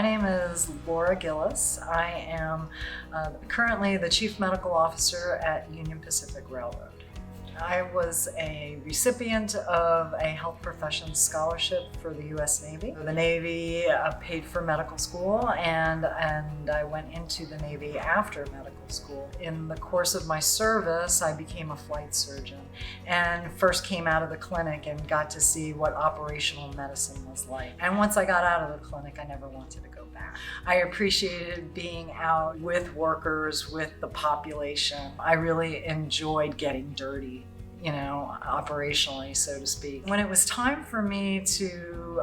My name is Laura Gillis. I am currently the Chief Medical Officer at Union Pacific Railroad. I was a recipient of a health professions scholarship for the U.S. Navy. The Navy paid for medical school, and I went into the Navy after medical school. In the course of my service, I became a flight surgeon and first came out of the clinic and got to see what operational medicine was like. And once I got out of the clinic, I never wanted to go back. I appreciated being out with workers, with the population. I really enjoyed getting dirty, operationally, so to speak. When it was time for me to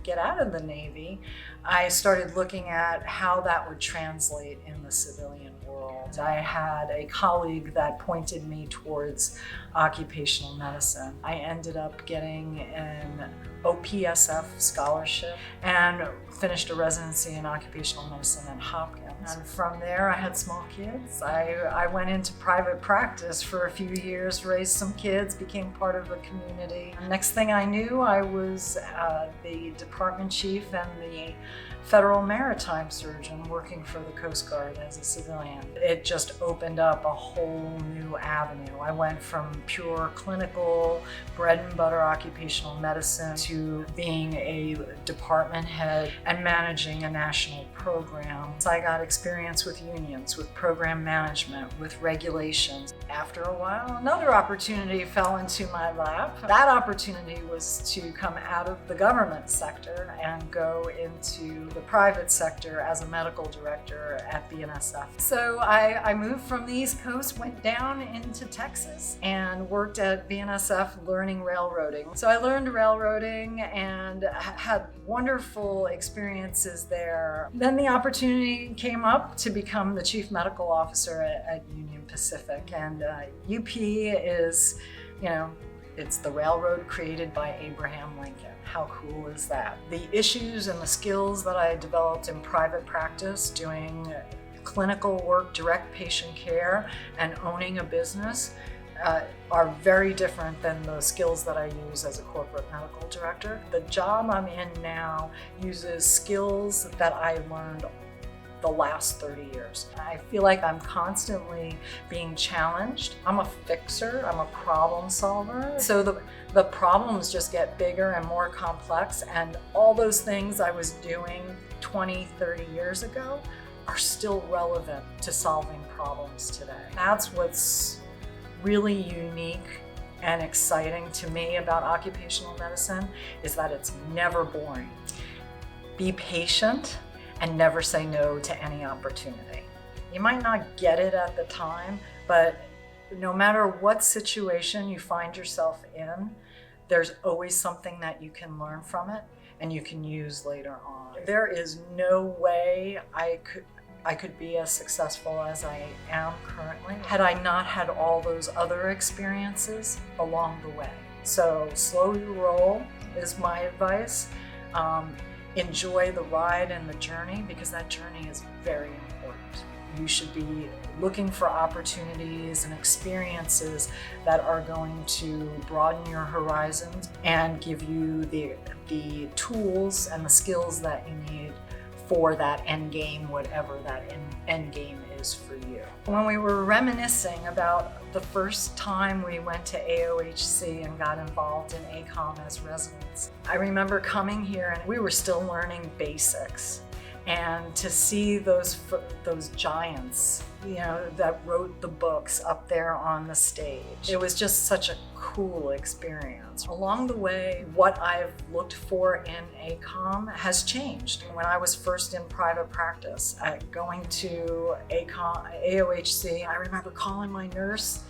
get out of the Navy, I started looking at how that would translate in the civilian world. I had a colleague that pointed me towards occupational medicine. I ended up getting an OPSF scholarship and finished a residency in occupational medicine at Hopkins. And from there, I had small kids. I went into private practice for a few years, raised some kids, became part of a community. And next thing I knew, I was the department chief and the federal maritime surgeon working for the Coast Guard as a civilian. It just opened up a whole new avenue. I went from pure clinical, bread and butter occupational medicine to being a department head and managing a national program. So I got experience with unions, with program management, with regulations. After a while, another opportunity fell into my lap. That opportunity was to come out of the government sector and go into the private sector as a medical director at BNSF. So I moved from the East Coast, went down into Texas, and worked at BNSF learning railroading. So I learned railroading and had wonderful experiences there. Then the opportunity came up to become the Chief Medical Officer at Union Pacific. And UP is, it's the railroad created by Abraham Lincoln. How cool is that? The issues and the skills that I developed in private practice, doing clinical work, direct patient care, and owning a business are very different than the skills that I use as a corporate medical director. The job I'm in now uses skills that I learned the last 30 years. I feel like I'm constantly being challenged. I'm a fixer, I'm a problem solver. So the problems just get bigger and more complex, and all those things I was doing 20, 30 years ago are still relevant to solving problems today. That's what's really unique and exciting to me about occupational medicine, is that it's never boring. Be patient and never say no to any opportunity. You might not get it at the time, but no matter what situation you find yourself in, there's always something that you can learn from it and you can use later on. There is no way I could be as successful as I am currently had I not had all those other experiences along the way. So slow your roll is my advice. Enjoy the ride and the journey, because that journey is very important. You should be looking for opportunities and experiences that are going to broaden your horizons and give you the tools and the skills that you need for that end game, whatever that end game is for you. When we were reminiscing about the first time we went to AOHC and got involved in ACOEM as residents, I remember coming here and we were still learning basics. And to see those giants, that wrote the books up there on the stage, it was just such a cool experience. Along the way, what I've looked for in ACOEM has changed. When I was first in private practice, going to AOHC, I remember calling my nurse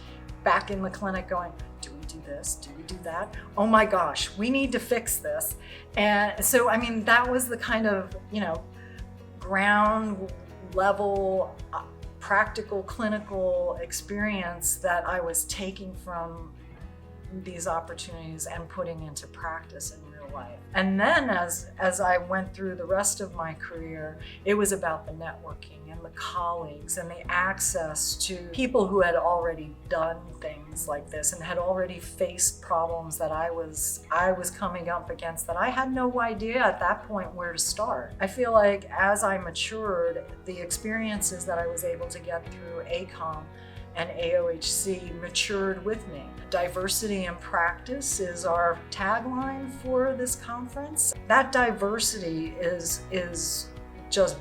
back in the clinic going, do we do this? Do we do that? Oh my gosh, we need to fix this. And so, that was the kind of, ground level, practical, clinical experience that I was taking from these opportunities and putting into practice in real for life. And then as I went through the rest of my career, it was about the networking and the colleagues and the access to people who had already done things like this and had already faced problems that I was coming up against that I had no idea at that point where to start. I feel like as I matured, the experiences that I was able to get through ACOEM and AOHC matured with me. Diversity in practice is our tagline for this conference. That diversity is just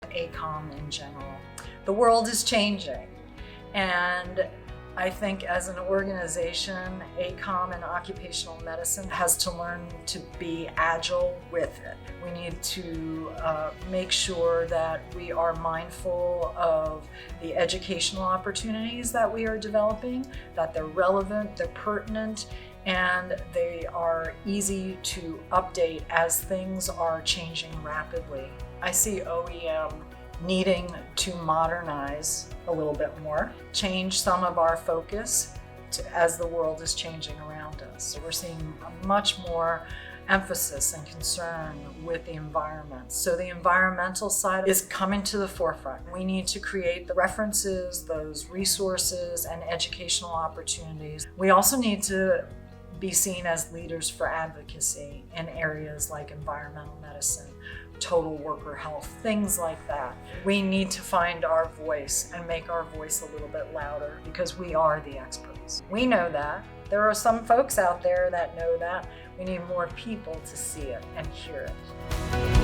ACOEM in general. The world is changing, and I think as an organization, ACOEM and occupational medicine has to learn to be agile with it. We need to make sure that we are mindful of the educational opportunities that we are developing, that they're relevant, they're pertinent, and they are easy to update as things are changing rapidly. I see OEM needing to modernize a little bit more, change some of our focus as the world is changing around us. So we're seeing a much more emphasis and concern with the environment. So the environmental side is coming to the forefront. We need to create the references, those resources, and educational opportunities. We also need to be seen as leaders for advocacy in areas like environmental medicine, total worker health, things like that. We need to find our voice and make our voice a little bit louder because we are the experts. We know that. There are some folks out there that know that. We need more people to see it and hear it.